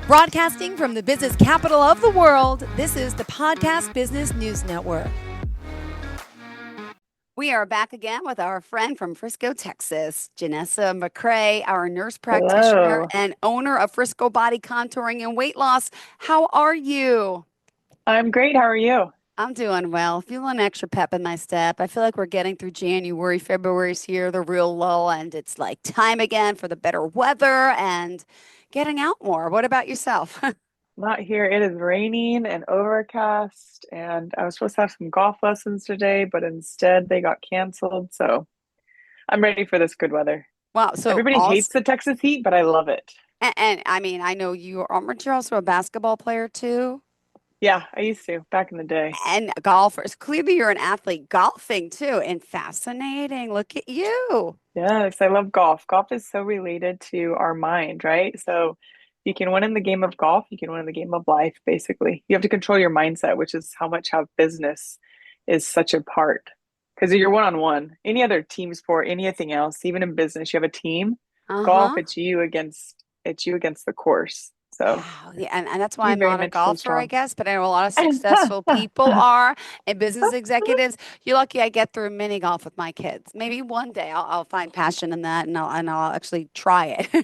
Broadcasting from the business capital of the world, this is the Podcast Business News Network. We are back again with our friend from Frisco, Texas, Jenessa McKray, our nurse practitioner Hello. and owner of Frisco Body Contouring and Weight Loss. How are you? I'm great. How are you? I'm doing well. Feeling extra pep in my step. I feel like we're getting through January. February's here, the real lull, and it's like time again for the better weather and getting out more. What about yourself? Not here. It is raining and overcast, and I was supposed to have some golf lessons today, but instead they got canceled. So I'm ready for this good weather. Wow. So Everybody hates also, the Texas heat, but I love it. and I mean, I know aren't you also a basketball player too? Yeah, I used to back in the day. And golfers. Clearly, you're an athlete golfing too, and fascinating. Look at you. Yes, I love golf. Golf is so related to our mind, right? So you can win in the game of golf, you can win in the game of life, basically. You have to control your mindset, which is how business is such a part. Because you're one on one. Any other team sport, anything else, even in business, you have a team. Golf, Uh-huh. it's you against the course. So Wow. Yeah, and that's why be I'm very not a mentally golfer, I strong. guess, but I know a lot of successful people are and business executives. You're lucky I get through mini golf with my kids. Maybe one day I'll find passion in that and I'll actually try it. You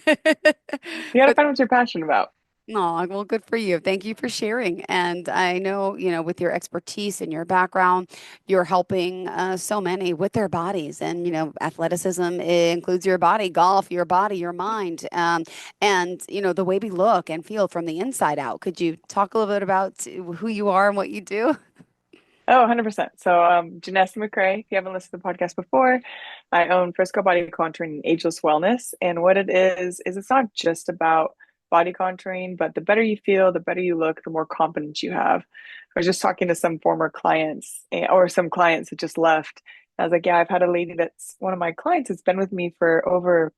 got to But find what you're passionate about. no, well, good for you. Thank you for sharing. And I know, with your expertise and your background, you're helping so many with their bodies. And, athleticism includes your body, golf, your body, your mind, and, the way we look and feel from the inside out. Could you talk a little bit about who you are and what you do? Oh, 100%. So, Jenessa McKray, if you haven't listened to the podcast before, I own Frisco Body Contouring and Ageless Wellness. And what it is it's not just about body contouring, but the better you feel, the better you look, the more confidence you have. I was just talking to some former clients or some clients that just left. I was like, yeah, I've had a lady that's one of my clients that's been with me for over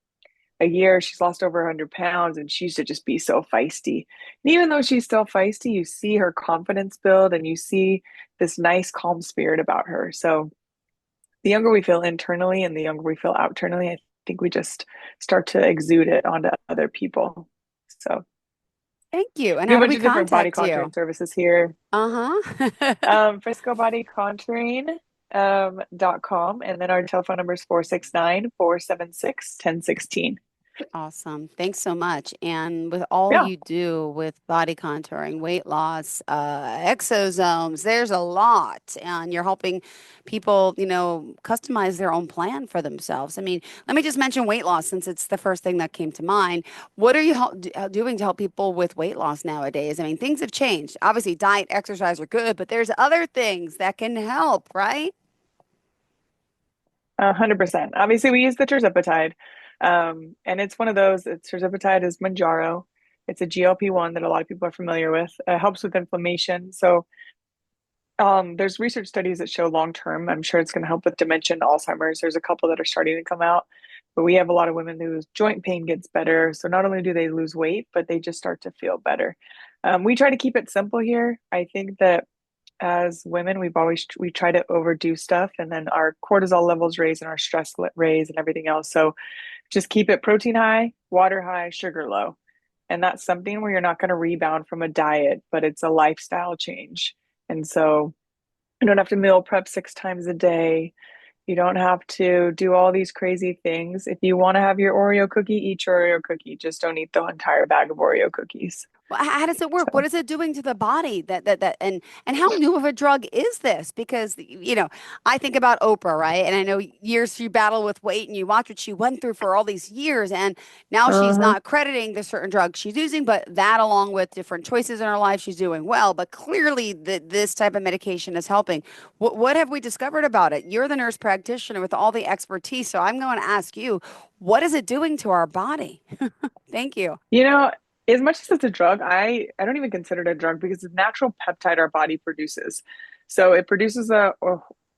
a year. She's lost over 100 pounds and she used to just be so feisty. And even though she's still feisty, you see her confidence build and you see this nice, calm spirit about her. So the younger we feel internally and the younger we feel outernally, I think we just start to exude it onto other people. So Thank you. And we how have do a bunch we of different body contact contouring you? services here. Uh-huh. Frisco Body Contouring .com, and then our telephone number is 469-476-1016. Awesome. Thanks so much. And with all Yeah. you do with body contouring, weight loss, exosomes, there's a lot. And you're helping people, customize their own plan for themselves. I mean, let me just mention weight loss since it's the first thing that came to mind. What are you doing to help people with weight loss nowadays? I mean, things have changed. Obviously, diet, exercise are good, but there's other things that can help, right? 100%. Obviously, we use the terzepatide, and it's one of those. Terzepatide is Manjaro. It's a GLP-1 that a lot of people are familiar with. It helps with inflammation. So, there's research studies that show long term. I'm sure it's going to help with dementia and Alzheimer's. There's a couple that are starting to come out, but we have a lot of women whose joint pain gets better. So not only do they lose weight, but they just start to feel better. We try to keep it simple here. I think that as women, we try to overdo stuff, and then our cortisol levels raise and our raise and everything else. So just keep it protein high, water high, sugar low. And that's something where you're not going to rebound from a diet, but it's a lifestyle change. And so you don't have to meal prep 6 times a day. You don't have to do all these crazy things. If you want to have your Oreo cookie, eat your Oreo cookie. Just don't eat the entire bag of Oreo cookies. Well, how does it work? What So, is it doing to the body and how new of a drug is this? Because, I think about Oprah, right? And I know years she battled with weight and you watch what she went through for all these years. And now she's uh-huh. not crediting the certain drugs she's using, but that along with different choices in her life, she's doing well. But clearly this type of medication is helping. What have we discovered about it? You're the nurse practitioner with all the expertise. So I'm going to ask you, what is it doing to our body? Thank you. You know, as much as it's a drug, I don't even consider it a drug because it's a natural peptide our body produces. So it produces a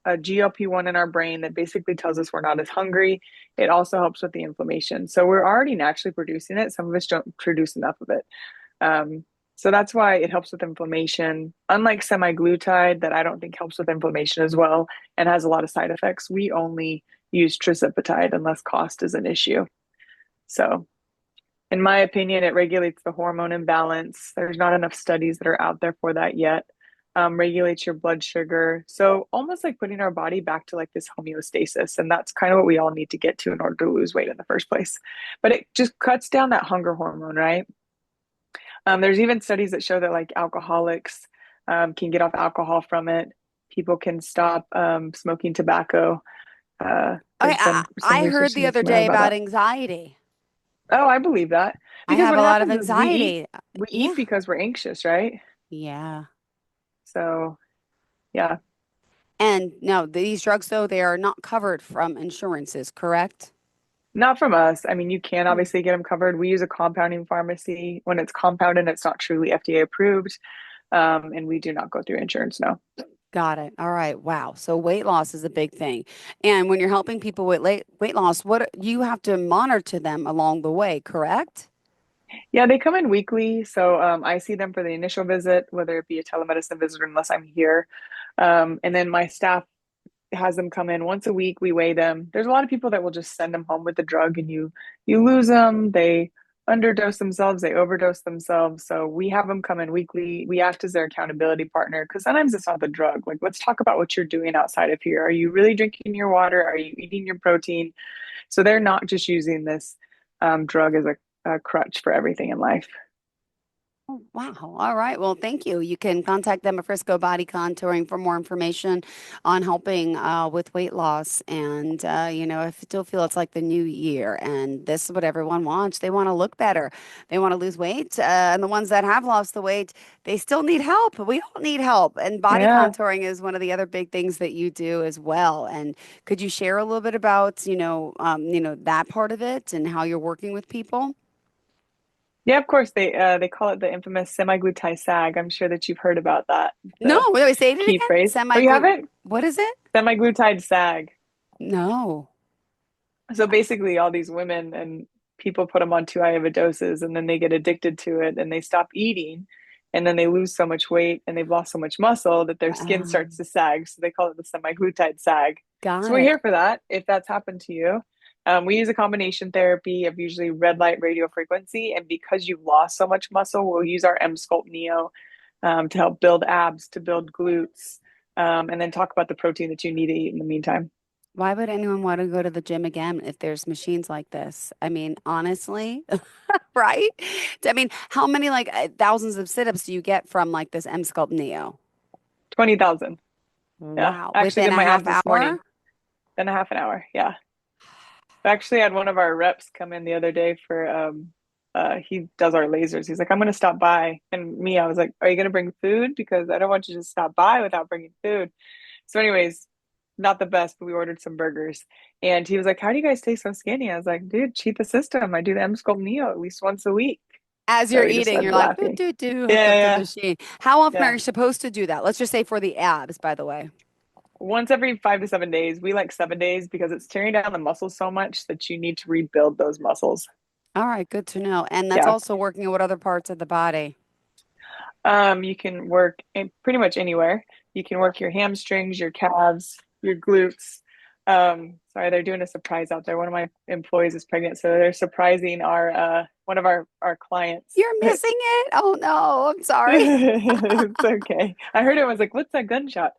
GLP-1 in our brain that basically tells us we're not as hungry. It also helps with the inflammation. So we're already naturally producing it. Some of us don't produce enough of it. So that's why it helps with inflammation. Unlike semaglutide, that I don't think helps with inflammation as well and has a lot of side effects, we only use trizepatide unless cost is an issue. So In my opinion, it regulates the hormone imbalance. There's not enough studies that are out there for that yet. Regulates your blood sugar. So almost like putting our body back to like this homeostasis. And that's kind of what we all need to get to in order to lose weight in the first place. But it just cuts down that hunger hormone, right? There's even studies that show that like alcoholics can get off alcohol from it. People can stop smoking tobacco. Okay, There's been some I research heard to the make other some out day about about that. anxiety. Oh, I believe that. I Because have what a lot of happens is anxiety. we Yeah. eat because we're anxious, right? Yeah. So yeah. And no, these drugs, though, they are not covered from insurances, correct? Not from us. I mean, you can Hmm. obviously get them covered. We use a compounding pharmacy. When it's compounded, it's not truly FDA approved. And we do not go through insurance, no. Got it. All right. Wow. So weight loss is a big thing. And when you're helping people with weight loss, what you have to monitor them along the way, correct? Yeah, they come in weekly. So I see them for the initial visit, whether it be a telemedicine visit unless I'm here. And then my staff has them come in once a week. We weigh them. There's a lot of people that will just send them home with the drug and you lose them. They underdose themselves, they overdose themselves. So we have them come in weekly. We act as their accountability partner because sometimes it's not the drug. Like, let's talk about what you're doing outside of here. Are you really drinking your water? Are you eating your protein? So they're not just using this drug as a crutch for everything in life. Oh, wow. All right. Well, thank you. You can contact them at Frisco Body Contouring for more information on helping with weight loss. And, I still feel it's like the new year, and this is what everyone wants. They want to look better, they want to lose weight. And the ones that have lost the weight, they still need help. We all need help. And body Yeah. contouring is one of the other big things that you do as well. And could you share a little bit about, that part of it and how you're working with people? Yeah, of course. They call it the infamous semi-glutide sag. I'm sure that you've heard about that. No, The wait, say it key again. phrase. Oh, you Semi-gluten. haven't? What is it? Semi-glutide sag. No. So basically, all these women and people put them on too high of a doses, and then they get addicted to it, and they stop eating, and then they lose so much weight, and they've lost so much muscle that their skin starts Um, to sag. So they call it the semi-glutide sag. So got we're it. here for that. If that's happened to you, we use a combination therapy of usually red light radio frequency, and because you've lost so much muscle, we'll use our M Sculpt Neo to help build abs, to build glutes, and then talk about the protein that you need to eat in the meantime. Why would anyone want to go to the gym again if there's machines like this? I mean, honestly, right? I mean, how many like thousands of sit-ups do you get from like this M Sculpt Neo? 20,000. Yeah. Wow. I actually Within did a my half abs this hour? morning. Then a half an hour. Yeah. I actually had one of our reps come in the other day for he does our lasers. He's like, I'm gonna stop by. And me, I was like, are you gonna bring food? Because I don't want you to stop by without bringing food. So, anyways, not the best, but we ordered some burgers. And he was like, how do you guys stay so skinny? I was like, dude, cheat the system. I do the M Sculpt Neo at least once a week. As So you're he just eating, started you're like, do, laughing. do, do, hook Yeah, up the yeah, machine. How often are yeah. you supposed to do that? Let's just say for the abs, by the way. Once every 5 to 7 days. We like 7 days because it's tearing down the muscles so much that you need to rebuild those muscles. All right, good to know. And that's Yeah. also working with other parts of the body. You can work in pretty much anywhere. You can work your hamstrings, your calves, your glutes. Sorry, they're doing a surprise out there. One of my employees is pregnant, so they're surprising our one of our clients. You're missing it? Oh no, I'm sorry. It's okay. I heard it was like, what's that gunshot?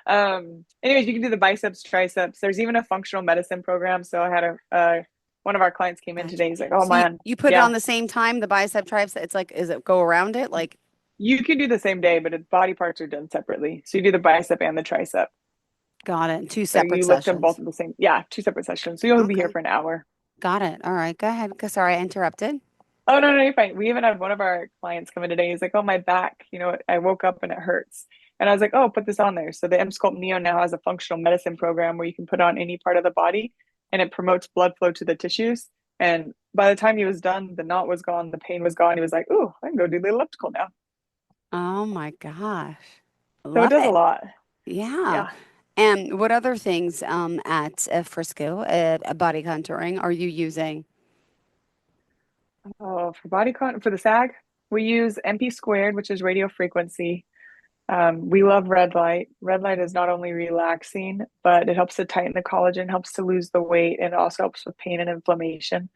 Anyways, you can do the biceps, triceps. There's even a functional medicine program. So I had a one of our clients came in Gotcha. today. He's like, oh So you, man, you put it yeah. on the same time, the bicep, tricep. It's like, is it go around it? Like, You can do the same day, but body parts are done separately. So you do the bicep and the tricep. got it. Two So separate you lift them both sessions. at the same, yeah, two separate sessions. So you'll be here Okay. for an hour. Got it. All right. Go ahead. Sorry, I interrupted. Oh, no, no, you're fine. We even had one of our clients come in today. He's like, oh, my back, I woke up and it hurts. And I was like, oh, put this on there. So the M Sculpt Neo now has a functional medicine program where you can put on any part of the body and it promotes blood flow to the tissues. And by the time he was done, the knot was gone, the pain was gone. He was like, ooh, I can go do the elliptical now. Oh my gosh. So it Love does a it. lot. Yeah. Yeah. And what other things at Frisco body contouring are you using? Oh, for the SAG, we use MP squared, which is radio frequency. We love red light. Red light is not only relaxing, but it helps to tighten the collagen, helps to lose the weight, and it also helps with pain and inflammation.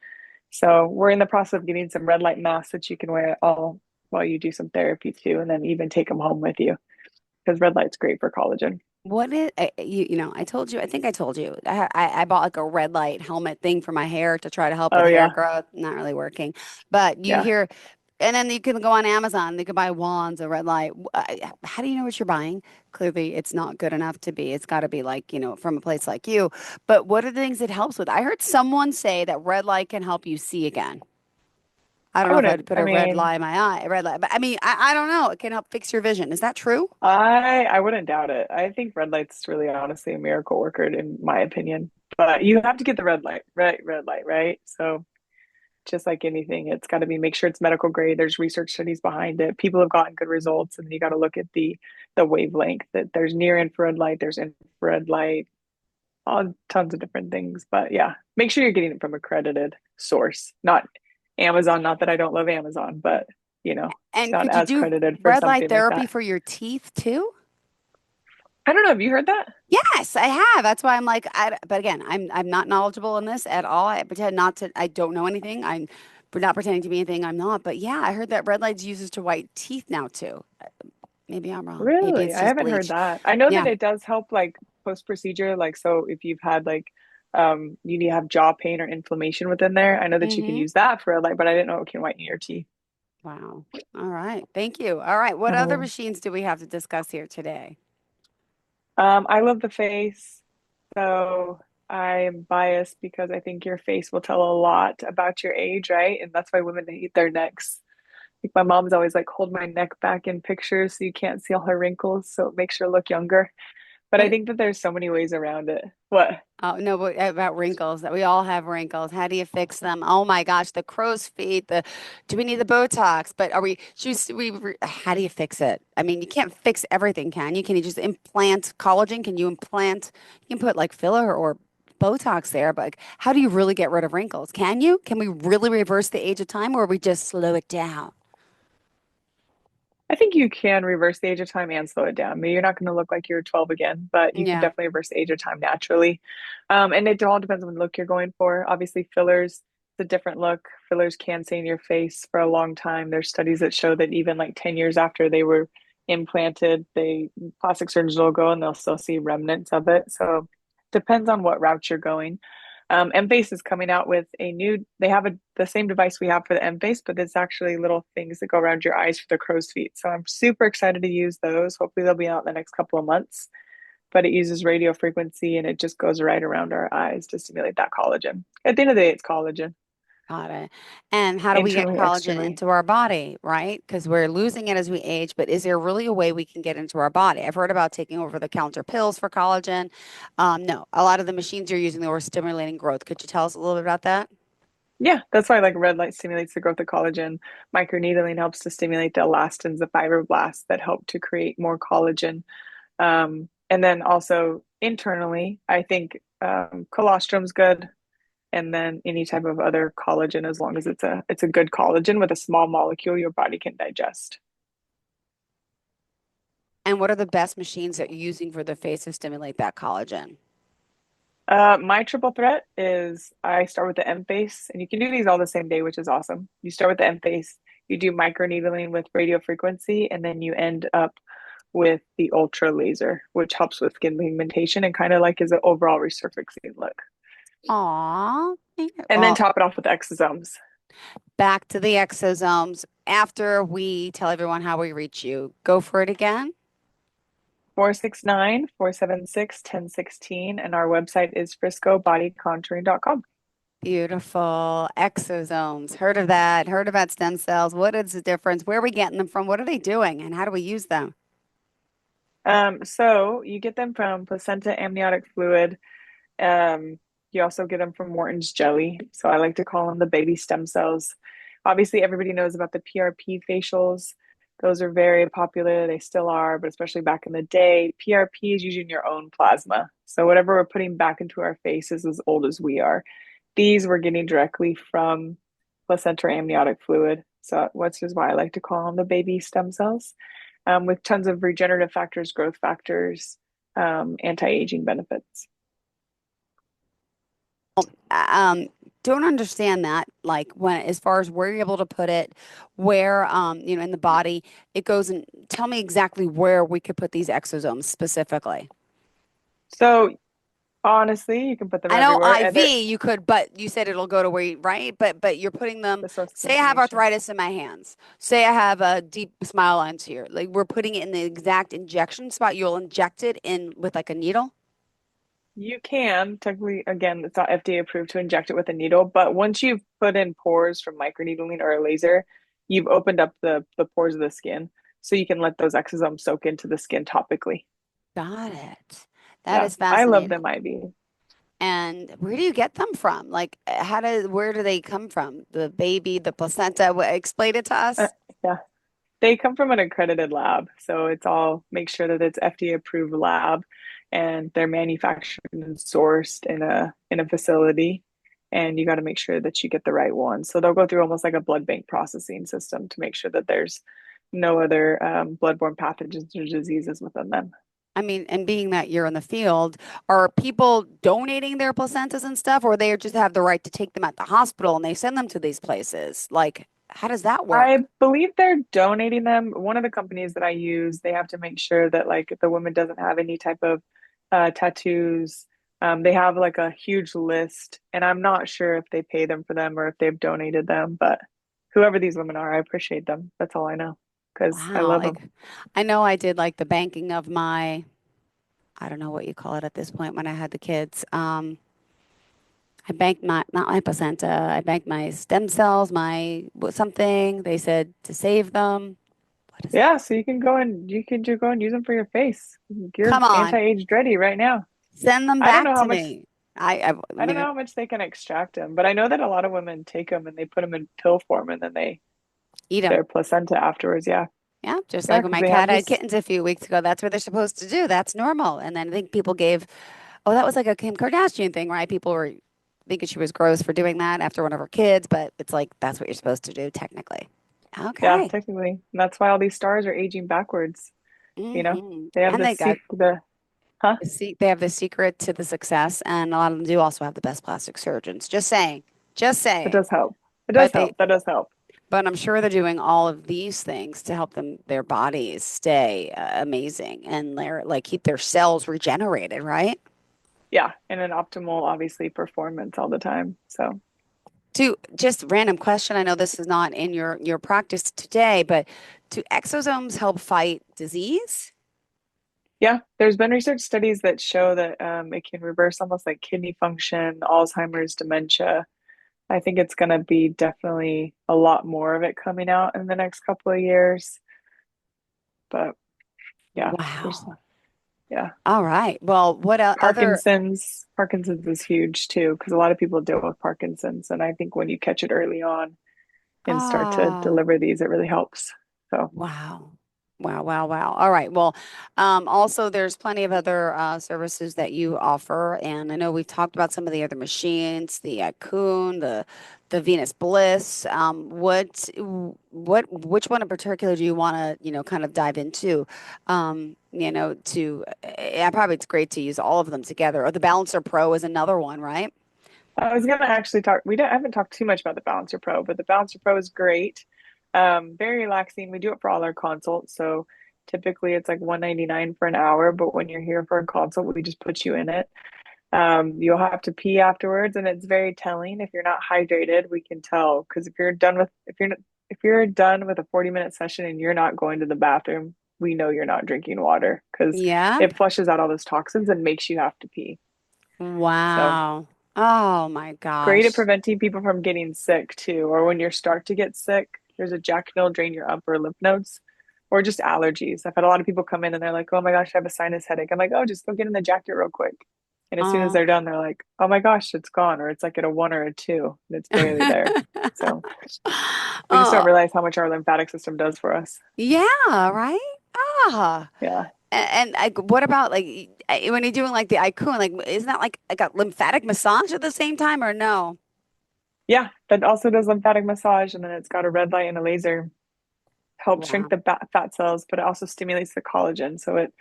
So we're in the process of getting some red light masks that you can wear all while you do some therapy too, and then even take them home with you because red light's great for collagen. What is I told you, I think I told you, I bought like a red light helmet thing for my hair to try to help with Oh hair yeah, growth. Not really working, but you yeah. hear, and then you can go on Amazon. You can buy wands of red light. How do you know what you're buying? Clearly, it's not good enough to be. It's got to be like, from a place like you. But what are the things it helps with? I heard someone say that red light can help you see again. I don't I know if I'd wouldn't. put I a red mean, light in my eye, a red light, but I mean, I don't know. It can help fix your vision. Is that true? I wouldn't doubt it. I think red light's really honestly a miracle worker in my opinion. But you have to get the red light, right? Red light, right? So just like anything, it's got to be make sure it's medical grade. There's research studies behind it. People have gotten good results, and then you got to look at the wavelength. That there's near infrared light, there's infrared light, all tons of different things. But yeah, make sure you're getting it from accredited source, not Amazon. Not that I don't love Amazon, but it's And not could you as do credited for red light something like therapy that. for your teeth too? I don't know. Have you heard that? Yes, I have. That's why I'm like, but again, I'm not knowledgeable in this at all. I pretend not to. I don't know anything. I'm not pretending to be anything I'm not. But yeah, I heard that red lights uses to white teeth now too. Maybe I'm wrong. Maybe Really? it's I just haven't heard bleach. that. I know that Yeah. it does help like post procedure, like so if you've had like you need to have jaw pain or inflammation within there. I know that you can Mm-hmm. use that for a light, but I didn't know it can whiten your teeth. Wow. All right. Thank you. All right. What other Oh. machines do we have to discuss here today? I love the face. So I'm biased because I think your face will tell a lot about your age, right? And that's why women hate their necks. Like my mom's always like, hold my neck back in pictures so you can't see all her wrinkles, so it makes her look younger. But I What? think that there's so many ways around it. What? Oh no, but about wrinkles, that we all have wrinkles. How do you fix them? Oh my gosh, the crow's feet. The Do we need the Botox? But are we? How do you fix it? I mean, you can't fix everything, can you? Can you just implant collagen? Can you implant? You can put like filler or Botox there, but like, how do you really get rid of wrinkles? Can you? Can we really reverse the age of time, or we just slow it down? I think you can reverse the age of time and slow it down. Maybe you're not going to look like you're 12 again, but you can Yeah. definitely reverse the age of time naturally. And it all depends on the look you're going for. Obviously, fillers, it's a different look. Fillers can stay in your face for a long time. There's studies that show that even like 10 years after they were implanted, plastic surgeons will go and they'll still see remnants of it. So depends on what route you're going. M-Face is coming out with they have the same device we have for the M-Face, but it's actually little things that go around your eyes for the crow's feet. So I'm super excited to use those. Hopefully they'll be out in the next couple of months. But it uses radio frequency and it just goes right around our eyes to stimulate that collagen. At the end of the day, it's collagen, Got it. And how do we get internally, collagen externally. into our body, right? Because we're losing it as we age, but is there really a way we can get into our body? I've heard about taking over the counter pills for collagen. No, a lot of the machines you're using, they were stimulating growth. Could you tell us a little bit about that? Yeah, that's why like red light stimulates the growth of collagen. Microneedling helps to stimulate the elastins, the fibroblasts that help to create more collagen. And then also internally, I think colostrum's good. And then any type of other collagen, as long as it's a good collagen with a small molecule your body can digest. And what are the best machines that you're using for the face to stimulate that collagen? My triple threat is I start with the M face, and you can do these all the same day, which is awesome. You start with the M face, you do microneedling with radio frequency, and then you end up with the ultra laser, which helps with skin pigmentation and kind of like is an overall resurfacing look. Aw. And then Well, top it off with exosomes. back to the exosomes. After we tell everyone how we reach you, go for it again. 469-476-1016, and our website is friscobodycontouring.com. Beautiful. Exosomes. Heard of that? Heard about stem cells. What is the difference? Where are we getting them from? What are they doing? And how do we use them? So you get them from placenta amniotic fluid. Um, you also get them from Morton's jelly. So I like to call them the baby stem cells. Obviously, everybody knows about the PRP facials. Those are very popular. They still are, but especially back in the day, PRP is using your own plasma. So whatever we're putting back into our face is as old as we are. These we're getting directly from placenta amniotic fluid. So which is why I like to call them the baby stem cells, with tons of regenerative factors, growth factors, anti-aging benefits. Um, don't understand that. Like when, as far as where you're able to put it, where, in the body, it goes and tell me exactly where we could put these exosomes specifically. So honestly, you can put them I know everywhere, and they're IV you could, but you said it'll go to where you, right? But you're putting them, the source of say I have inflammation. arthritis in my hands. Say I have a deep smile lines here. Like we're putting it in the exact injection spot. You'll inject it in with like a needle. You can technically, again, it's not FDA approved to inject it with a needle, but once you've put in pores from microneedling or a laser, you've opened up the pores of the skin, so you can let those exosomes soak into the skin topically. Got it. That Yeah, is I love fascinating. them, Ivy. And where do you get them from? Like, where do they come from? The baby, the placenta? Explain it to Uh, us. yeah, they come from an accredited lab, so it's all make sure that it's FDA approved lab, and they're manufactured and sourced in a facility, and you got to make sure that you get the right one. So they'll go through almost like a blood bank processing system to make sure that there's no other bloodborne pathogens or diseases within them. I mean, and being that you're in the field, are people donating their placentas and stuff, or they just have the right to take them at the hospital and they send them to these places? Like, how does that work? I believe they're donating them. One of the companies that I use, they have to make sure that like if the woman doesn't have any type of tattoos. They have like a huge list, and I'm not sure if they pay them for them or if they've donated them, but whoever these women are, I appreciate them. That's all I know because I Wow. love them. Like, I know I did like the banking of my, I don't know what you call it at this point when I had the kids. I banked my, not my placenta, I banked my stem cells, my something. They said to save them. What is Yeah, that? so you can just go and use them for your face. You're Come on, anti-aged ready right now. send them I don't know back how to much me. I I don't know mean, how much they can extract them, but I know that a lot of women take them and they put them in pill form and then they eat eat them. their placenta afterwards. Yeah. Yeah, just Yeah, like when because my they have cat had this. kittens a few weeks ago. That's what they're supposed to do. That's normal. And then I think people gave, oh, that was like a Kim Kardashian thing, right? People were thinking she was gross for doing that after one of her kids, but it's like that's what you're supposed to do technically. Yeah, Okay. technically. And that's why all these stars are aging backwards, you know? They have And the they got huh? they have the secret to the success, and a lot of them do also have the best plastic surgeons. Just saying, just It saying. does help. It does But they, help. That does help. but I'm sure they're doing all of these things to help them their bodies stay amazing and their like keep their cells regenerated, right? Yeah, and an optimal, obviously, performance all the time. So, To just random question, I know this is not in your practice today, but do exosomes help fight disease? yeah, there's been research studies that show that it can reverse almost like kidney function, Alzheimer's, dementia. I think it's going to be definitely a lot more of it coming out in the next couple of years. But yeah, there's, Wow. yeah. All right. Well, what other? Parkinson's is huge too, because a lot of people deal with Parkinson's. And I think when you catch it early on and start to Ah. deliver these, it really helps. So, Wow. Wow, wow, wow. All right. Well, also there's plenty of other services that you offer. And I know we've talked about some of the other machines, the Cocoon, the Venus Bliss. Which one in particular do you want to, kind of dive into? Probably it's great to use all of them together. Or the Balancer Pro is another one, right? I was gonna actually talk. I haven't talked too much about the Balancer Pro, but the Balancer Pro is great. Very relaxing. We do it for all our consults. So typically it's like 199 for an hour, but when you're here for a consult, we just put you in it. You'll have to pee afterwards, and it's very telling. If you're not hydrated, we can tell because if you're done with a 40-minute session and you're not going to the bathroom, we know you're not drinking water because Yeah. it flushes out all those toxins and makes you have to pee. So Wow. Oh my great at gosh. preventing people from getting sick too. Or when you start to get sick, there's a Jack that'll drain your upper lymph nodes or just allergies. I've had a lot of people come in and they're like, oh my gosh, I have a sinus headache. I'm like, oh, just go get in the jacket real quick. And as soon as Oh. they're done, they're like, oh my gosh, it's gone. Or it's like at a one or a two and it's barely there. So we just don't Oh, realize how much our lymphatic system does for us. yeah, right? Ah. Yeah. And what about like when you're doing like the Icon, like isn't that like a lymphatic massage at the same time or no? Yeah. That also does lymphatic massage. And then it's got a red light and a laser, help shrink Wow. the fat cells, but it also stimulates the collagen. So it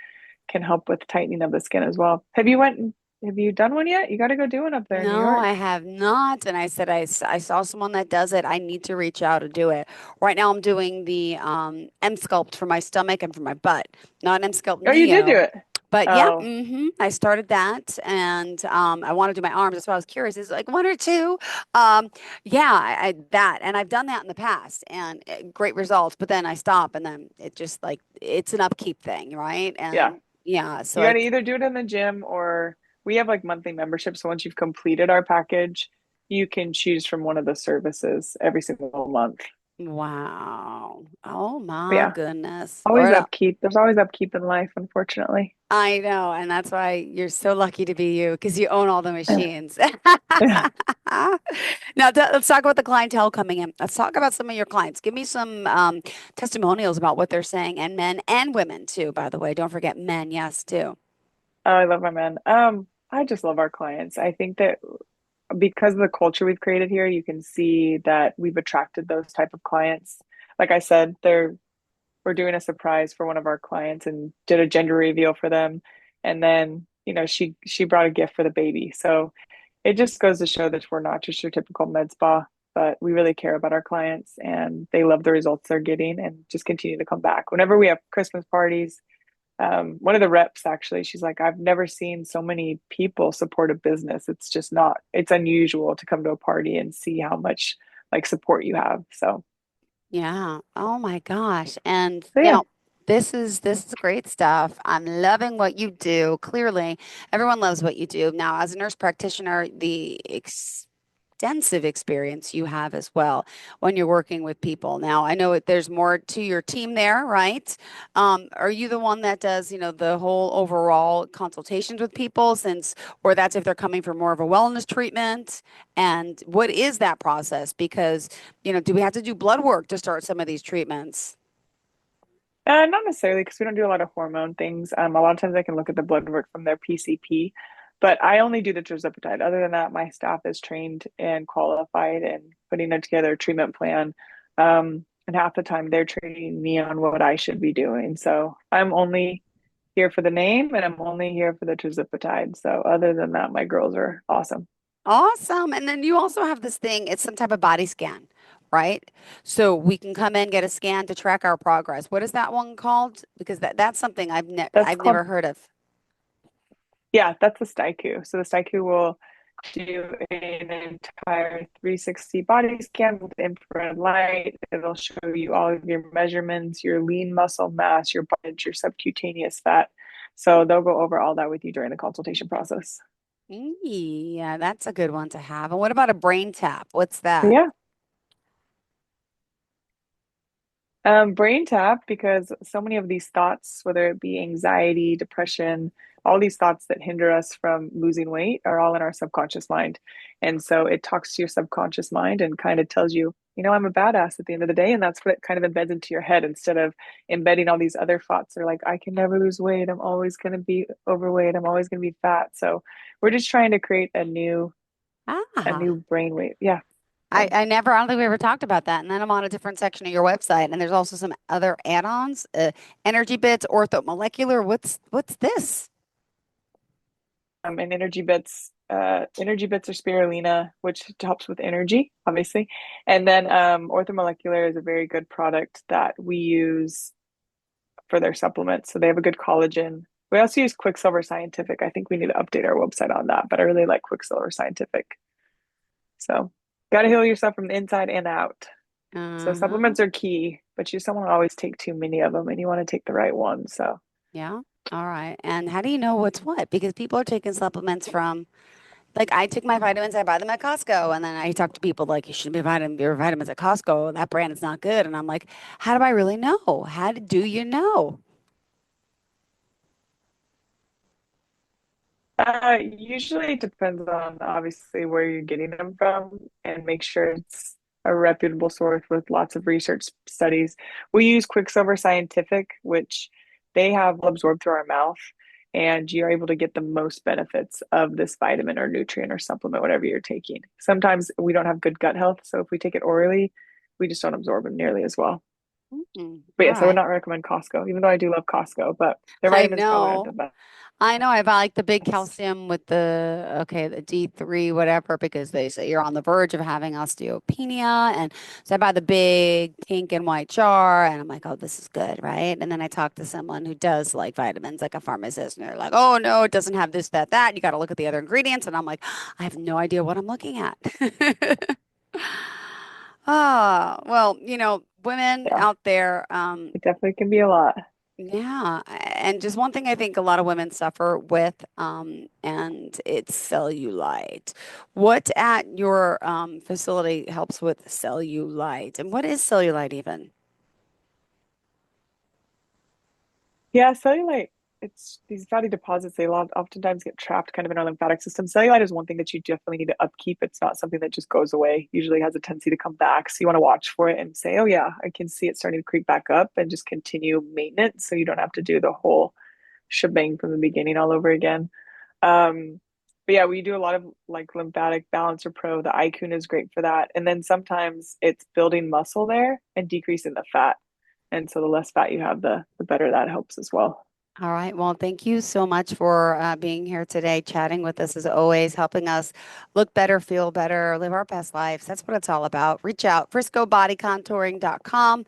can help with tightening of the skin as well. Have you went Have you done one yet? You got to go do one up there in New No, I York. have not. And I said, I saw someone that does it. I need to reach out and do it. Right now, I'm doing the M sculpt for my stomach and for my butt, not M sculpt Oh, you did do Neo. it. But yeah, Oh, I started that, and I want to do my arms. That's why I was curious. Is it like one or two? Um, yeah, that, and I've done that in the past, and great results. But then I stop, and then it just like it's an upkeep thing, right? yeah. And yeah, so You got to like, either do it in the gym or we have like monthly memberships. So once you've completed our package, you can choose from one of the services every single month. wow, oh But my yeah, goodness, always Lord. upkeep. There's always upkeep in life, unfortunately. I know, and that's why you're so lucky to be you because you own all the machines. Yeah. Now, let's talk about the clientele coming in. Let's talk about some of your clients. Give me some testimonials about what they're saying, and men and women too, by the way. Don't forget men, yes, too. Oh, I love my man. I just love our clients. I think that because of the culture we've created here, you can see that we've attracted those type of clients. Like I said, we're doing a surprise for one of our clients and did a gender reveal for them. And then, she brought a gift for the baby. So it just goes to show that we're not just your typical med spa, but we really care about our clients and they love the results they're getting and just continue to come back. Whenever we have Christmas parties, one of the reps actually, she's like, I've never seen so many people support a business. It's just not, it's unusual to come to a party and see how much like support you have. Yeah. Oh my gosh. And So you yeah, know, this is great stuff. I'm loving what you do. Clearly, everyone loves what you do. Now, as a nurse practitioner, the extensive experience you have as well when you're working with people. Now, I know there's more to your team there, right? Are you the one that does, the whole overall consultations with people since, or that's if they're coming for more of a wellness treatment? And what is that process? Because, do we have to do blood work to start some of these treatments? not necessarily because we don't do a lot of hormone things. A lot of times I can look at the blood work from their PCP, but I only do the tirzepatide. Other than that, my staff is trained and qualified and putting together a treatment plan. And half the time they're training me on what I should be doing. So I'm only here for the name and I'm only here for the tirzepatide. So other than that, my girls are awesome. Awesome. And then you also have this thing, it's some type of body scan, right? So we can come in, get a scan to track our progress. What is that one called? Because that's something That's I've called, never heard of. yeah, that's the STIKU. So the STIKU will do an entire 360 body scan with infrared light. It'll show you all of your measurements, your lean muscle mass, your body, your subcutaneous fat. So they'll go over all that with you during the consultation process. Yeah, that's a good one to have. And what about a brain tap? What's that? Yeah. Brain tap, because so many of these thoughts, whether it be anxiety, depression, all these thoughts that hinder us from losing weight are all in our subconscious mind. And so it talks to your subconscious mind and kind of tells you, I'm a badass at the end of the day. And that's what it kind of embeds into your head instead of embedding all these other thoughts. They're like, I can never lose weight. I'm always going to be overweight. I'm always going to be fat. So we're just trying to create a Ah, new brain weight. Yeah. I, So I never, I don't think we ever talked about that. And then I'm on a different section of your website, and there's also some other add-ons, energy bits, orthomolecular. What's this? and energy bits are spirulina, which helps with energy, obviously. And then orthomolecular is a very good product that we use for their supplements. So they have a good collagen. We also use Quicksilver Scientific. I think we need to update our website on that, but I really like Quicksilver Scientific. So got to heal yourself from the inside and out. So Uh-huh. supplements are key, but you just don't want to always take too many of them and you want to take the right one. So Yeah. All right. And how do you know what's what? Because people are taking supplements from, like, I took my vitamins, I buy them at Costco, and then I talk to people like, you shouldn't be buying your vitamins at Costco. That brand is not good. And I'm like, how do I really know? Do you know? usually it depends on obviously where you're getting them from and make sure it's a reputable source with lots of research studies. We use Quicksilver Scientific, which they have absorbed through our mouth, and you're able to get the most benefits of this vitamin or nutrient or supplement, whatever you're taking. Sometimes we don't have good gut health, so if we take it orally, we just don't absorb them nearly as well. But All yes, I would right. not recommend Costco, even though I do love Costco, but their I vitamins probably aren't the know. best. I know. I buy like the big calcium with the D3, whatever, because they say you're on the verge of having osteopenia. And so I buy the big pink and white jar and I'm like, oh, this is good, right? And then I talk to someone who does like vitamins, like a pharmacist, and they're like, oh, no, it doesn't have this, that, that. You got to look at the other ingredients. And I'm like, I have no idea what I'm looking at. Ah, well, women Yeah, out there, it definitely can be a lot. yeah, and just one thing I think a lot of women suffer with, and it's cellulite. What at your facility helps with cellulite, and what is cellulite even? Yeah, cellulite, it's these fatty deposits, oftentimes get trapped kind of in our lymphatic system. Cellulite is one thing that you definitely need to upkeep. It's not something that just goes away. Usually has a tendency to come back. So you want to watch for it and say, oh yeah, I can see it starting to creep back up, and just continue maintenance so you don't have to do the whole shebang from the beginning all over again. Um, but yeah, we do a lot of like lymphatic balancer pro. The iCoon is great for that. And then sometimes it's building muscle there and decreasing the fat. And so the less fat you have, the better that helps as well. All right. Well, thank you so much for being here today, chatting with us as always, helping us look better, feel better, live our best lives. That's what it's all about. Reach out, friscobodycontouring.com.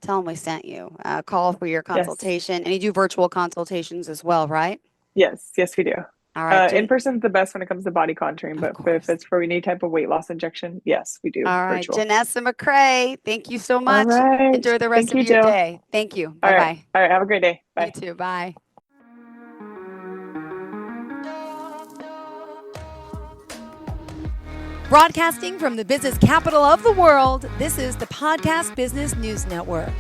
Tell them we sent you. Call for your Yes. consultation. And you do virtual consultations as well, right? Yes. Yes, we do. All right, In person is the best when it comes to body contouring, of but if course. it's for any type of weight loss injection, yes, we do All right, virtual. Jenessa McKray, thank you so All much. right. Enjoy the rest Thank of you, your Jill. day. Thank you. All Bye right. bye. All right. Have a great day. You Bye. too. Bye. Broadcasting from the business capital of the world, this is the Podcast Business News Network.